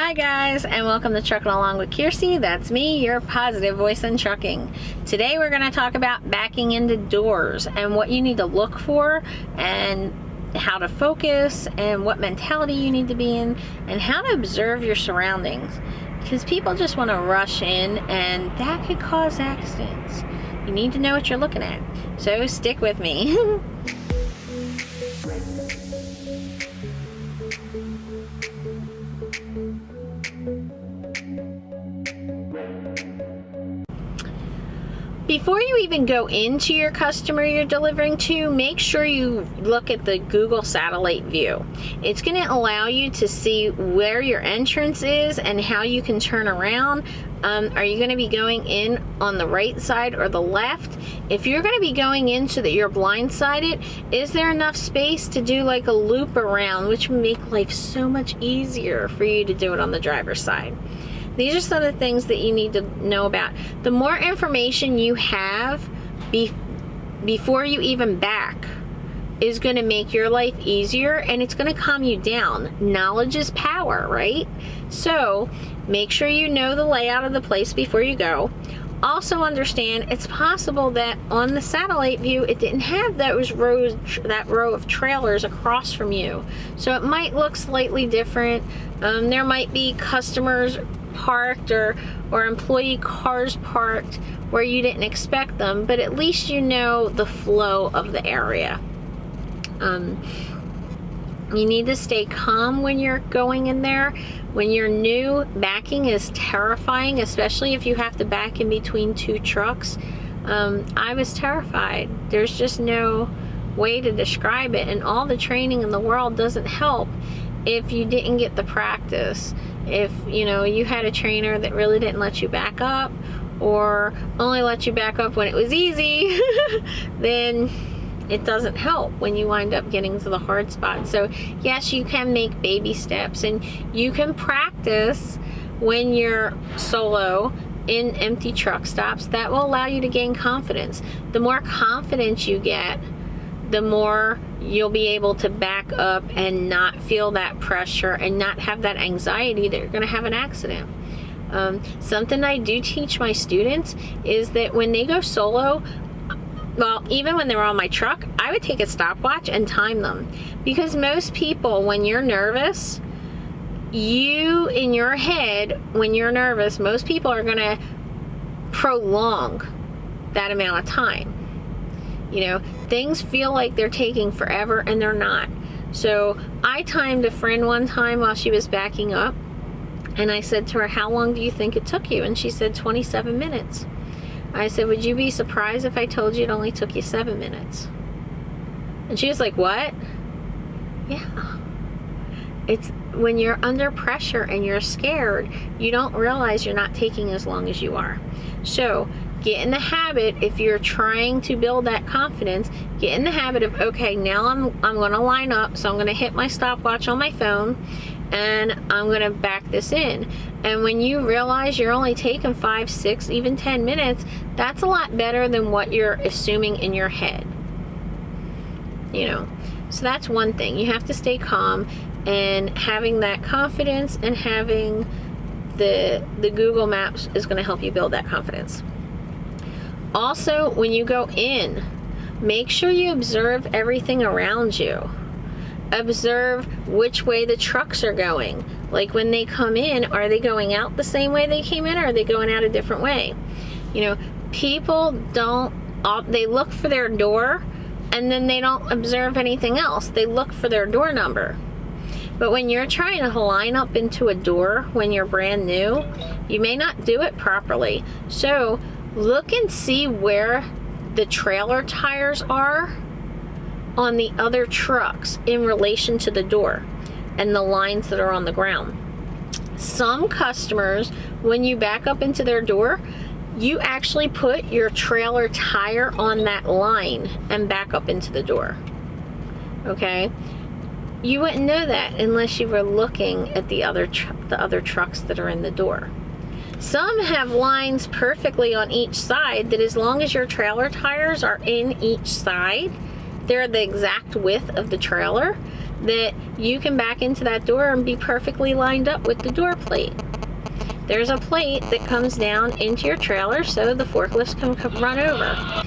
Hi guys, and welcome to Trucking Along with Kiersey. That's me, your positive voice in trucking. Today we're going to talk about backing into doors and what you need to look for and how to focus and what mentality you need to be in and how to observe your surroundings. Because people just want to rush in and that could cause accidents. You need to know what you're looking at. So stick with me. Before you even go into your customer you're delivering to, make sure you look at the Google satellite view. It's going to allow you to see where your entrance is and how you can turn around. Are you going to be going in on the right side or the left? If you're going to be going in so that you're blindsided, is there enough space to do like a loop around, which would make life so much easier for you to do it on the driver's side? These are some of the things that you need to know about. The more information you have before you even back is going to make your life easier, and it's going to calm you down. Knowledge is power, right? So make sure you know the layout of the place before you go. Also understand it's possible that on the satellite view it didn't have that row of trailers across from you. So it might look slightly different. There might be customers parked or employee cars parked where you didn't expect them, but at least you know the flow of the area. You need to stay calm when you're going in there. When you're new, backing is terrifying, especially if you have to back in between two trucks. I was terrified. There's just no way to describe it, and all the training in the world doesn't help if you didn't get the practice. If you had a trainer that really didn't let you back up or only let you back up when it was easy, then it doesn't help when you wind up getting to the hard spot. So yes, you can make baby steps and you can practice when you're solo in empty truck stops. That will allow you to gain confidence. The more confidence you get, the more you'll be able to back up and not feel that pressure and not have that anxiety that you're going to have an accident. Something I do teach my students is that when they go solo, well, even when they're on my truck, I would take a stopwatch and time them. Because most people, when you're nervous, in your head, when you're nervous, most people are going to prolong that amount of time. Things feel like they're taking forever and they're not. So I timed a friend one time while she was backing up, and I said to her, "How long do you think it took you?" And she said 27 minutes. I said, "Would you be surprised if I told you it only took you 7 minutes?" And she was like, "What?" Yeah. It's when you're under pressure and you're scared, you don't realize you're not taking as long as you are. So get in the habit, if you're trying to build that confidence, get in the habit of, okay, now I'm going to line up, so I'm going to hit my stopwatch on my phone, and I'm going to back this in. And when you realize you're only taking 5, 6, even 10 minutes, that's a lot better than what you're assuming in your head. So that's one thing. You have to stay calm, and having that confidence and having the Google Maps is going to help you build that confidence. Also, when you go in, make sure you observe everything around you. Observe which way the trucks are going. Like when they come in, are they going out the same way they came in, or are they going out a different way? People they look for their door and then they don't observe anything else. They look for their door number. But when you're trying to line up into a door when you're brand new, you may not do it properly. So look and see where the trailer tires are on the other trucks in relation to the door and the lines that are on the ground. Some customers, when you back up into their door, you actually put your trailer tire on that line and back up into the door. Okay? You wouldn't know that unless you were looking at the other trucks that are in the door. Some have lines perfectly on each side that as long as your trailer tires are in each side, they're the exact width of the trailer, that you can back into that door and be perfectly lined up with the door plate. There's a plate that comes down into your trailer so the forklifts can run over.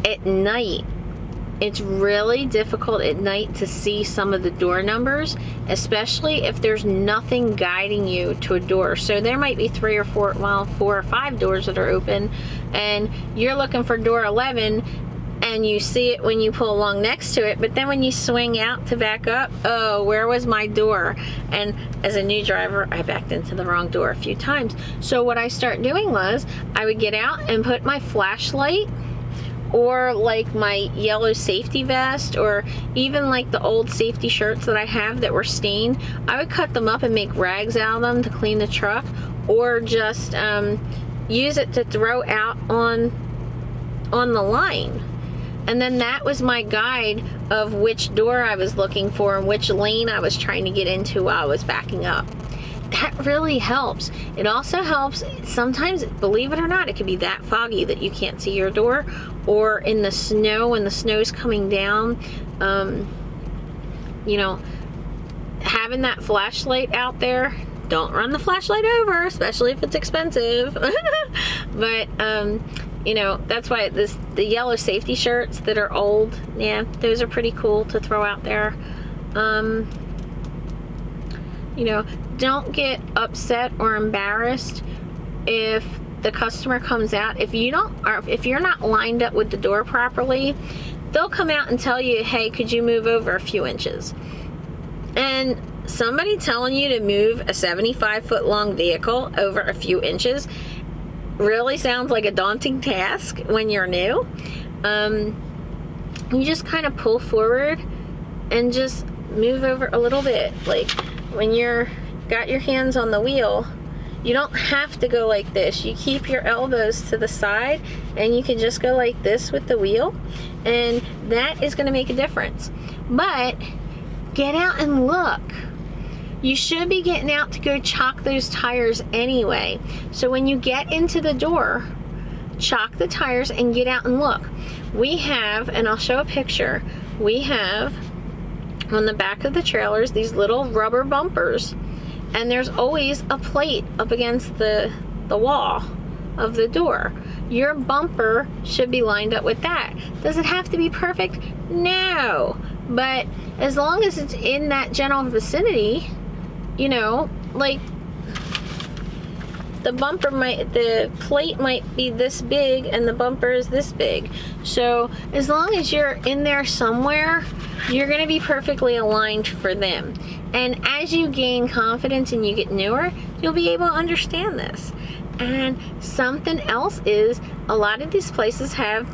At night, it's really difficult at night to see some of the door numbers, especially if there's nothing guiding you to a door. So there might be 3 or 4, well, 4 or 5 doors that are open, and you're looking for door 11, and you see it when you pull along next to it, but then when you swing out to back up, oh, where was my door? And as a new driver, I backed into the wrong door a few times. So what I started doing was, I would get out and put my flashlight, or like my yellow safety vest, or even like the old safety shirts that I have that were stained, I would cut them up and make rags out of them to clean the truck, or just use it to throw out on the line. And then that was my guide of which door I was looking for and which lane I was trying to get into while I was backing up. That really helps. It also helps sometimes, believe it or not, it could be that foggy that you can't see your door, or in the snow when the snow's coming down, you know, having that flashlight out there. Don't run the flashlight over, especially if it's expensive. But you know, that's why the yellow safety shirts that are old, yeah, those are pretty cool to throw out there. You know, don't get upset or embarrassed if the customer comes out. If you're not lined up with the door properly, they'll come out and tell you, hey, could you move over a few inches? And somebody telling you to move a 75-foot long vehicle over a few inches really sounds like a daunting task when you're new. You just kind of pull forward and just move over a little bit. Like when you're got your hands on the wheel, you don't have to go like this. You keep your elbows to the side and you can just go like this with the wheel, and that is going to make a difference. But get out and look. You should be getting out to go chock those tires anyway. So when you get into the door, chock the tires and get out and look. We have, and I'll show a picture, we have on the back of the trailers these little rubber bumpers, and there's always a plate up against the wall of the door. Your bumper should be lined up with that. Does it have to be perfect? No. But as long as it's in that general vicinity, you know, like the plate might be this big and the bumper is this big. So as long as you're in there somewhere, you're going to be perfectly aligned for them. And as you gain confidence and you get newer, you'll be able to understand this. And something else is, a lot of these places have,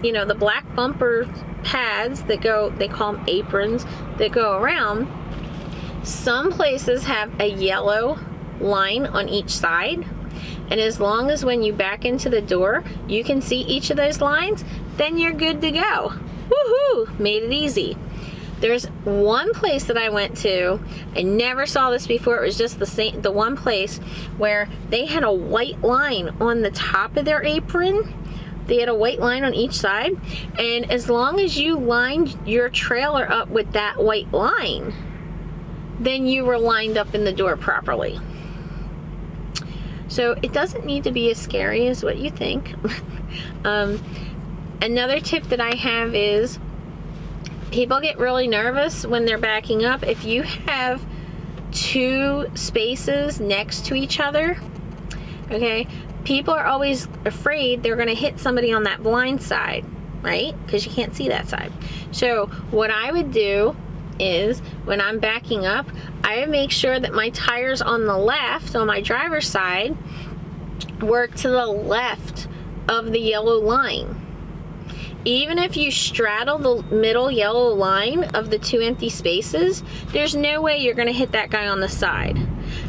you know, the black bumper pads that go, they call them aprons, that go around. Some places have a yellow line on each side, and as long as when you back into the door you can see each of those lines, then you're good to go. Woohoo! Made it easy. There's one place that I went to, I never saw this before, it was just the one place where they had a white line on the top of their apron. They had a white line on each side, and as long as you lined your trailer up with that white line, then you were lined up in the door properly. So it doesn't need to be as scary as what you think. Another tip that I have is, people get really nervous when they're backing up. If you have 2 spaces next to each other, okay, people are always afraid they're going to hit somebody on that blind side, right? Because you can't see that side. So what I would do is, when I'm backing up, I make sure that my tires on the left, on my driver's side, work to the left of the yellow line. Even if you straddle the middle yellow line of the 2 empty spaces, there's no way you're going to hit that guy on the side.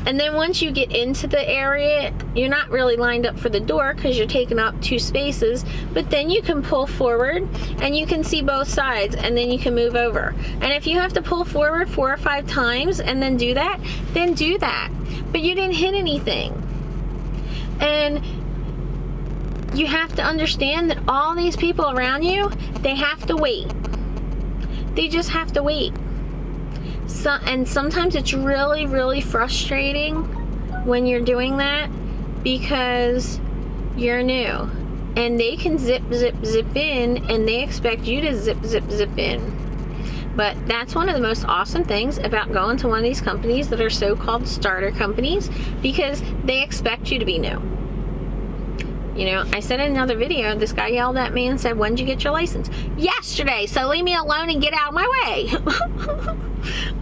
And then once you get into the area, you're not really lined up for the door because you're taking up 2 spaces, but then you can pull forward and you can see both sides, and then you can move over. And if you have to pull forward 4 or 5 times and then do that, then do that. But you didn't hit anything. And you have to understand that all these people around you, they have to wait. They just have to wait. And sometimes it's really, really frustrating when you're doing that because you're new and they can zip, zip, zip in and they expect you to zip, zip, zip in. But that's one of the most awesome things about going to one of these companies that are so-called starter companies, because they expect you to be new. You know, I said in another video, this guy yelled at me and said, "When did you get your license?" "Yesterday, so leave me alone and get out of my way."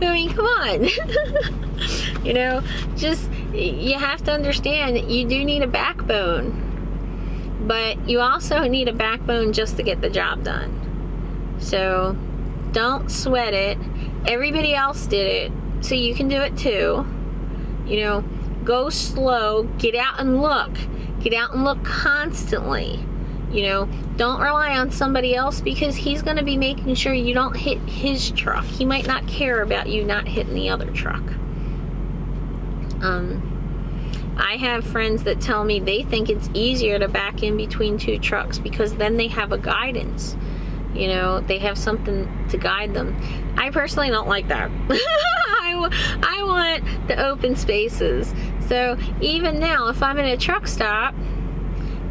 I mean, come on. You know, just, you have to understand that you do need a backbone. But you also need a backbone just to get the job done. So don't sweat it. Everybody else did it, so you can do it too. You know, go slow, get out and look. Get out and look constantly. You know, don't rely on somebody else, because he's going to be making sure you don't hit his truck. He might not care about you not hitting the other truck. I have friends that tell me they think it's easier to back in between two trucks because then they have a guidance. You know, they have something to guide them. I personally don't like that. I want the open spaces. So even now, if I'm in a truck stop,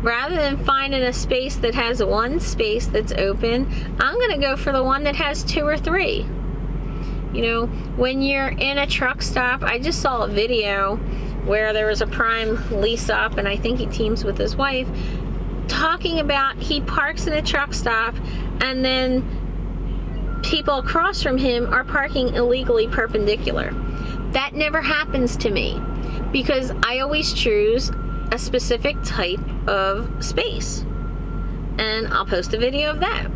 rather than finding a space that has one space that's open, I'm gonna go for the one that has 2 or 3. You know, when you're in a truck stop, I just saw a video where there was a prime lease up, and I think he teams with his wife, talking about he parks in a truck stop and then people across from him are parking illegally perpendicular. That never happens to me because I always choose a specific type of space, and I'll post a video of that,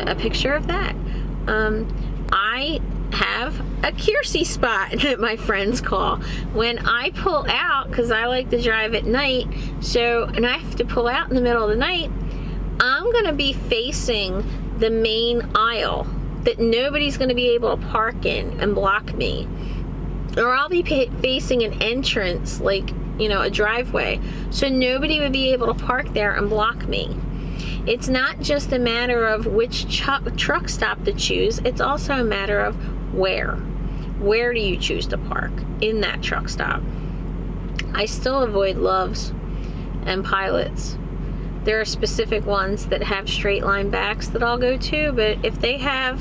a picture of that. I have a Kiersey spot that my friends call. When I pull out, because I like to drive at night, and I have to pull out in the middle of the night, I'm going to be facing the main aisle that nobody's going to be able to park in and block me. Or I'll be facing an entrance, like, you know, a driveway, so nobody would be able to park there and block me. It's not just a matter of which truck stop to choose, it's also a matter of where. Where do you choose to park in that truck stop? I still avoid Loves and Pilots. There are specific ones that have straight line backs that I'll go to, but if they have,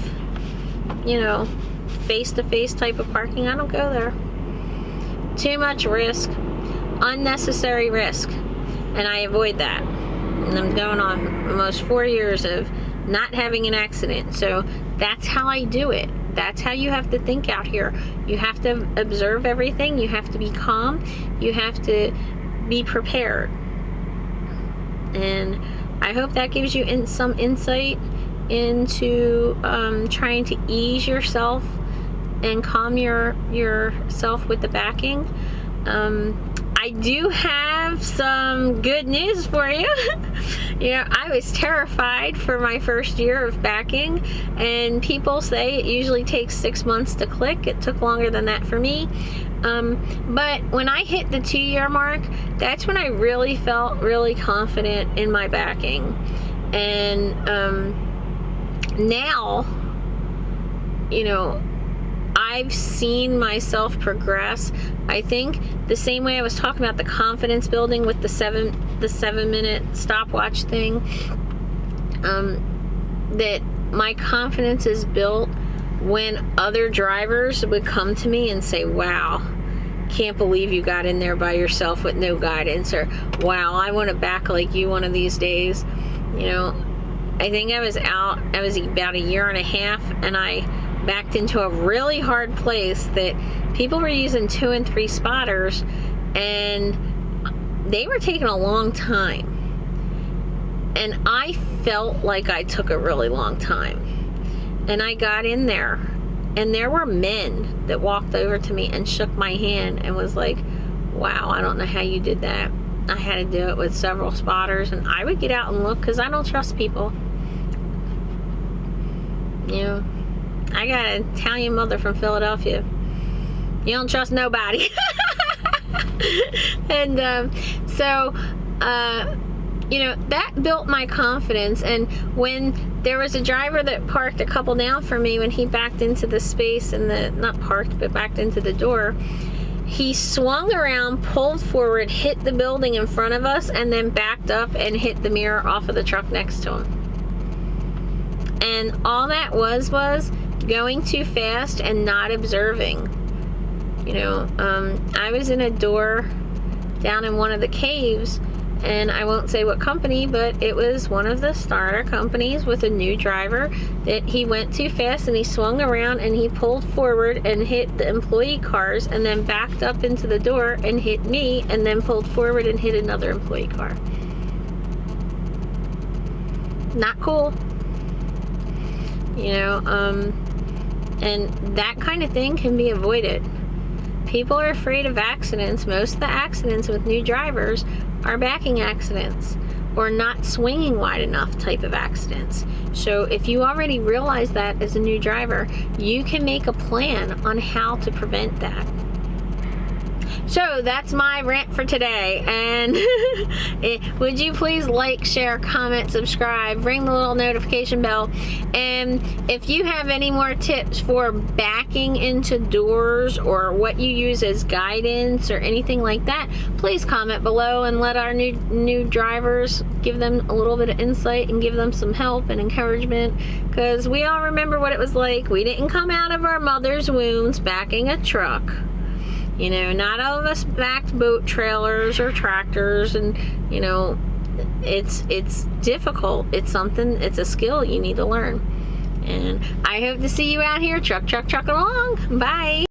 you know, face-to-face type of parking, I don't go there. Too much risk, unnecessary risk, and I avoid that. And I'm going on almost 4 years of not having an accident, so that's how I do it. That's how you have to think out here. You have to observe everything, you have to be calm, you have to be prepared. And I hope that gives you some insight into trying to ease yourself and calm yourself with the backing. I do have some good news for you. You know, I was terrified for my first year of backing, and people say it usually takes 6 months to click. It took longer than that for me. But when I hit the 2-year mark, that's when I really felt really confident in my backing. And now, you know, I've seen myself progress. I think the same way I was talking about the confidence building with the 7-minute stopwatch thing, that my confidence is built when other drivers would come to me and say, "Wow, can't believe you got in there by yourself with no guidance," or "Wow, I want to back like you one of these days." You know, I think I was about a year and a half, and I backed into a really hard place that people were using 2 and 3 spotters, and they were taking a long time. And I felt like I took a really long time. And I got in there, and there were men that walked over to me and shook my hand and was like, "Wow, I don't know how you did that." I had to do it with several spotters, and I would get out and look because I don't trust people. You know, I got an Italian mother from Philadelphia. You don't trust nobody. And so you know, that built my confidence. And when there was a driver that parked a couple down from me, when he backed into the space and not parked, but backed into the door, he swung around, pulled forward, hit the building in front of us, and then backed up and hit the mirror off of the truck next to him. And all that was going too fast and not observing. You know, I was in a door down in one of the caves, and I won't say what company, but it was one of the starter companies with a new driver that he went too fast and he swung around and he pulled forward and hit the employee cars and then backed up into the door and hit me and then pulled forward and hit another employee car. Not cool. You know, and that kind of thing can be avoided. People are afraid of accidents. Most of the accidents with new drivers are backing accidents or not swinging wide enough type of accidents. So if you already realize that as a new driver, you can make a plan on how to prevent that. So that's my rant for today. And would you please like, share, comment, subscribe, ring the little notification bell. And if you have any more tips for backing into doors or what you use as guidance or anything like that, please comment below and let our new drivers, give them a little bit of insight and give them some help and encouragement, because we all remember what it was like. We didn't come out of our mother's wombs backing a truck. You know, not all of us backed boat trailers or tractors, and you know, it's difficult. It's a skill you need to learn. And I hope to see you out here trucking along. Bye.